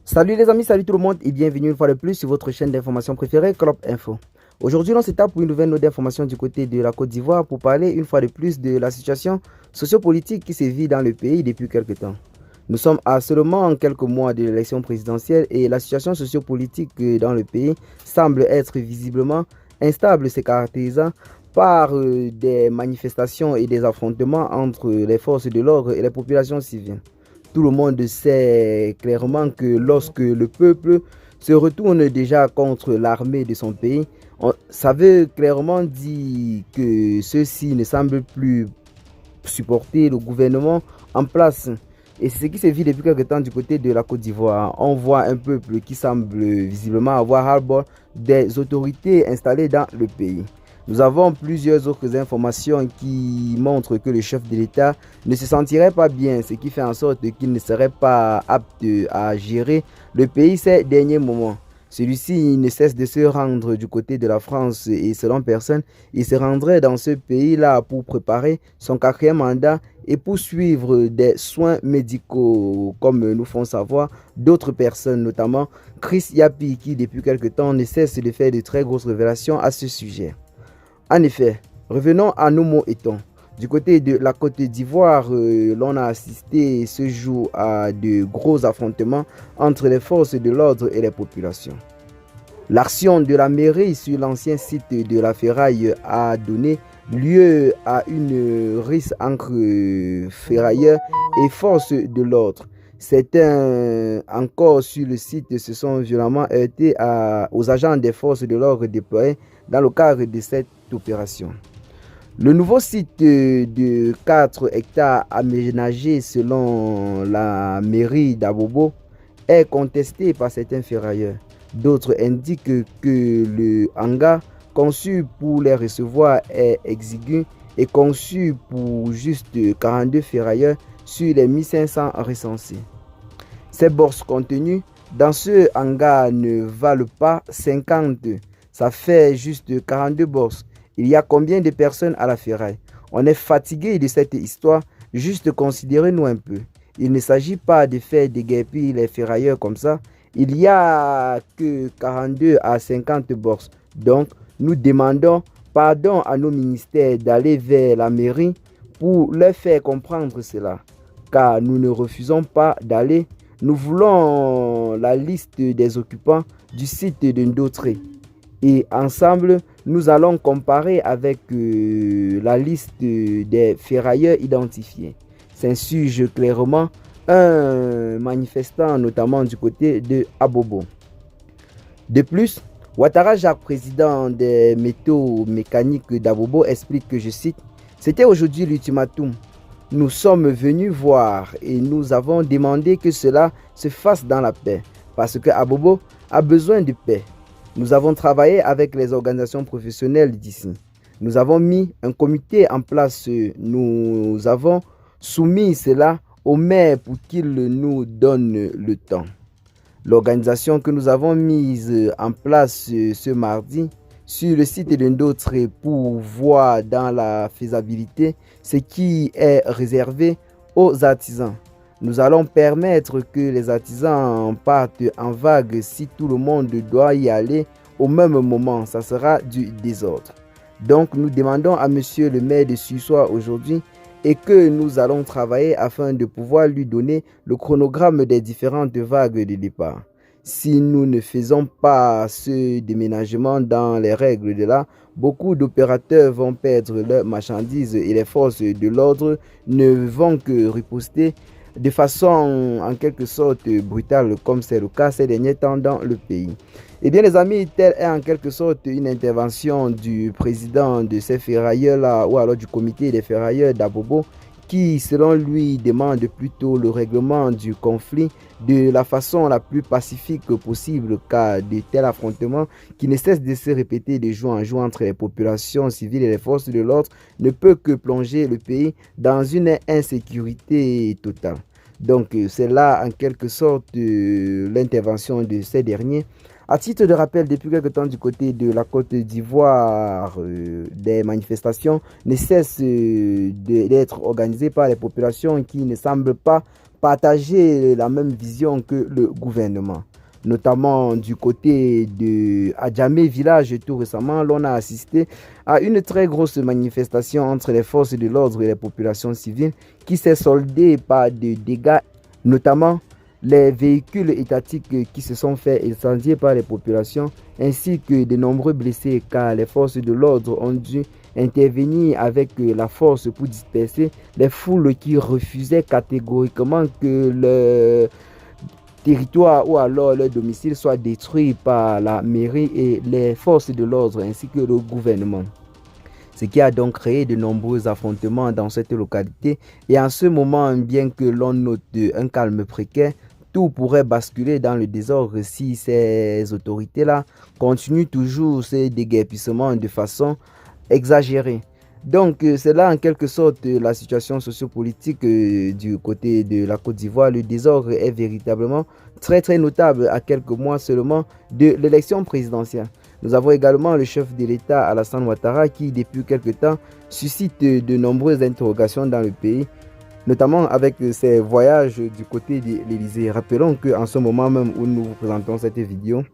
Salut les amis, salut tout le monde et bienvenue une fois de plus sur votre chaîne d'information préférée, Club Info. Aujourd'hui, on se tape pour une nouvelle note d'information du côté de la Côte d'Ivoire pour parler une fois de plus de la situation sociopolitique qui se vit dans le pays depuis quelques temps. Nous sommes à seulement quelques mois de l'élection présidentielle et la situation sociopolitique dans le pays semble être visiblement instable, se caractérisant par des manifestations et des affrontements entre les forces de l'ordre et les populations civiles. Tout le monde sait clairement que lorsque le peuple se retourne déjà contre l'armée de son pays, ça veut clairement dire que ceux-ci ne semblent plus supporter le gouvernement en place. Et c'est ce qui se vit depuis quelque temps du côté de la Côte d'Ivoire. On voit un peuple qui semble visiblement avoir ras-le-bol des autorités installées dans le pays. Nous avons plusieurs autres informations qui montrent que le chef de l'État ne se sentirait pas bien, ce qui fait en sorte qu'il ne serait pas apte à gérer le pays ces derniers moments. Celui-ci ne cesse de se rendre du côté de la France et selon personne, il se rendrait dans ce pays-là pour préparer son quatrième mandat et poursuivre des soins médicaux, comme nous font savoir d'autres personnes, notamment Chris Yapi, qui depuis quelque temps ne cesse de faire de très grosses révélations à ce sujet. En effet, revenons à nos mots étant. Du côté de la Côte d'Ivoire, l'on a assisté ce jour à de gros affrontements entre les forces de l'ordre et les populations. L'action de la mairie sur l'ancien site de la ferraille a donné lieu à une rixe entre ferrailleurs et forces de l'ordre. Certains encore sur le site se sont violemment heurtés aux agents des forces de l'ordre déployés dans le cadre de cette opération. Le nouveau site de 4 hectares aménagé selon la mairie d'Abobo est contesté par certains ferrailleurs. D'autres indiquent que le hangar conçu pour les recevoir est exigu et conçu pour juste 42 ferrailleurs sur les 1500 recensés. Ces borses contenues dans ce hangar ne valent pas 50. Ça fait juste 42 borses. Il y a combien de personnes à la ferraille? On est fatigué de cette histoire. Juste considérez-nous un peu. Il ne s'agit pas de faire déguerpir les ferrailleurs comme ça. Il n'y a que 42 à 50 borses. Donc, nous demandons pardon à nos ministères d'aller vers la mairie pour leur faire comprendre cela. Car nous ne refusons pas d'aller. Nous voulons la liste des occupants du site de Ndotré. Et ensemble, nous allons comparer avec la liste des ferrailleurs identifiés. S'insurge clairement un manifestant, notamment du côté de Abobo. De plus, Ouattara Jacques, président des métaux mécaniques d'Abobo, explique que, je cite, « C'était aujourd'hui l'ultimatum. Nous sommes venus voir et nous avons demandé que cela se fasse dans la paix, parce que Abobo a besoin de paix. Nous avons travaillé avec les organisations professionnelles d'ici. Nous avons mis un comité en place. Nous avons soumis cela au maire pour qu'il nous donne le temps. L'organisation que nous avons mise en place ce mardi sur le site de Ndotré pour voir dans la faisabilité ce qui est réservé aux artisans. Nous allons permettre que les artisans partent en vague. Si tout le monde doit y aller au même moment, ça sera du désordre. Donc nous demandons à monsieur le maire de Sussoir aujourd'hui et que nous allons travailler afin de pouvoir lui donner le chronogramme des différentes vagues de départ. Si nous ne faisons pas ce déménagement dans les règles de l'art, beaucoup d'opérateurs vont perdre leurs marchandises et les forces de l'ordre ne vont que riposter de façon en quelque sorte brutale, comme c'est le cas ces derniers temps dans le pays. Eh bien les amis, telle est en quelque sorte une intervention du président de ces ferrailleurs-là, ou alors du comité des ferrailleurs d'Abobo, qui selon lui demande plutôt le règlement du conflit de la façon la plus pacifique possible, car de tels affrontements qui ne cessent de se répéter de jour en jour entre les populations civiles et les forces de l'ordre ne peut que plonger le pays dans une insécurité totale. Donc c'est là en quelque sorte l'intervention de ces derniers. À titre de rappel, depuis quelque temps du côté de la Côte d'Ivoire, des manifestations ne cessent d'être organisées par les populations qui ne semblent pas partager la même vision que le gouvernement. Notamment du côté de Adjamé village tout récemment, l'on a assisté à une très grosse manifestation entre les forces de l'ordre et les populations civiles qui s'est soldée par des dégâts, notamment les véhicules étatiques qui se sont fait incendier par les populations, ainsi que de nombreux blessés car les forces de l'ordre ont dû intervenir avec la force pour disperser les foules qui refusaient catégoriquement que le territoire ou alors leur domicile soit détruit par la mairie et les forces de l'ordre ainsi que le gouvernement. Ce qui a donc créé de nombreux affrontements dans cette localité. Et en ce moment, bien que l'on note un calme précaire, tout pourrait basculer dans le désordre si ces autorités-là continuent toujours ces déguerpissements de façon exagérée. Donc, c'est là en quelque sorte la situation sociopolitique du côté de la Côte d'Ivoire. Le désordre est véritablement très notable à quelques mois seulement de l'élection présidentielle. Nous avons également le chef de l'État Alassane Ouattara qui depuis quelque temps suscite de nombreuses interrogations dans le pays, notamment avec ses voyages du côté de l'Élysée. Rappelons qu'en ce moment même où nous vous présentons cette vidéo,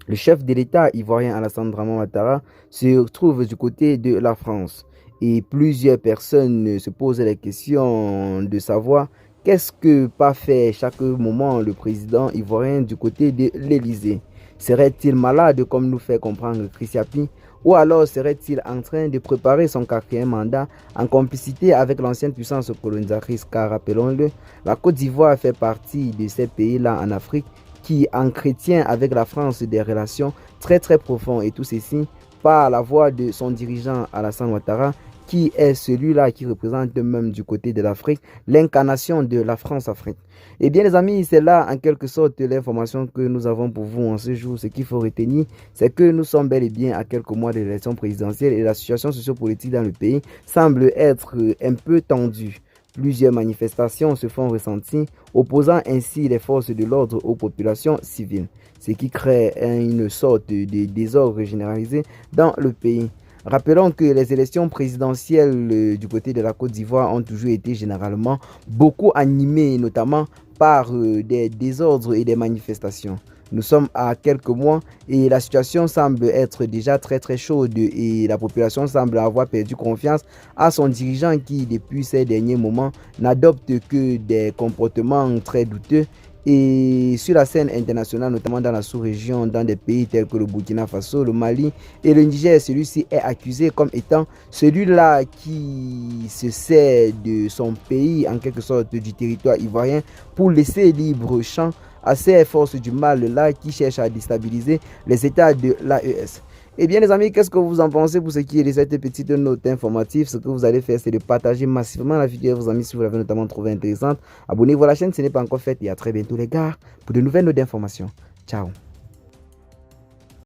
le chef de l'État ivoirien Alassane Ouattara se trouve du côté de la France. Et plusieurs personnes se posent la question de savoir qu'est-ce que pas fait chaque moment le président ivoirien du côté de l'Élysée. Serait-il malade comme nous fait comprendre Chris Yapi, ou alors serait-il en train de préparer son 4e mandat en complicité avec l'ancienne puissance colonisatrice? Car rappelons-le, la Côte d'Ivoire fait partie de ces pays-là en Afrique qui entretient avec la France des relations très profondes, et tout ceci par la voix de son dirigeant Alassane Ouattara, qui est celui-là qui représente même du côté de l'Afrique l'incarnation de la France-Afrique. Eh bien les amis, c'est là en quelque sorte l'information que nous avons pour vous en ce jour. Ce qu'il faut retenir, c'est que nous sommes bel et bien à quelques mois de l'élection présidentielle et la situation sociopolitique dans le pays semble être un peu tendue. Plusieurs manifestations se font ressentir, opposant ainsi les forces de l'ordre aux populations civiles, ce qui crée une sorte de désordre généralisé dans le pays. Rappelons que les élections présidentielles du côté de la Côte d'Ivoire ont toujours été généralement beaucoup animées, notamment par des désordres et des manifestations. Nous sommes à quelques mois et la situation semble être déjà très chaude et la population semble avoir perdu confiance à son dirigeant qui, depuis ces derniers moments, n'adopte que des comportements très douteux. Et sur la scène internationale, notamment dans la sous-région, dans des pays tels que le Burkina Faso, le Mali et le Niger, celui-ci est accusé comme étant celui-là qui se sert de son pays, en quelque sorte du territoire ivoirien, pour laisser libre champ à ces forces du mal-là qui cherchent à déstabiliser les États de l'AES. Eh bien les amis, qu'est-ce que vous en pensez pour ce qui est de cette petite note informative? Ce que vous allez faire, c'est de partager massivement la vidéo à vos amis si vous l'avez notamment trouvée intéressante. Abonnez-vous à la chaîne si ce n'est pas encore fait et à très bientôt les gars pour de nouvelles notes d'informations. Ciao.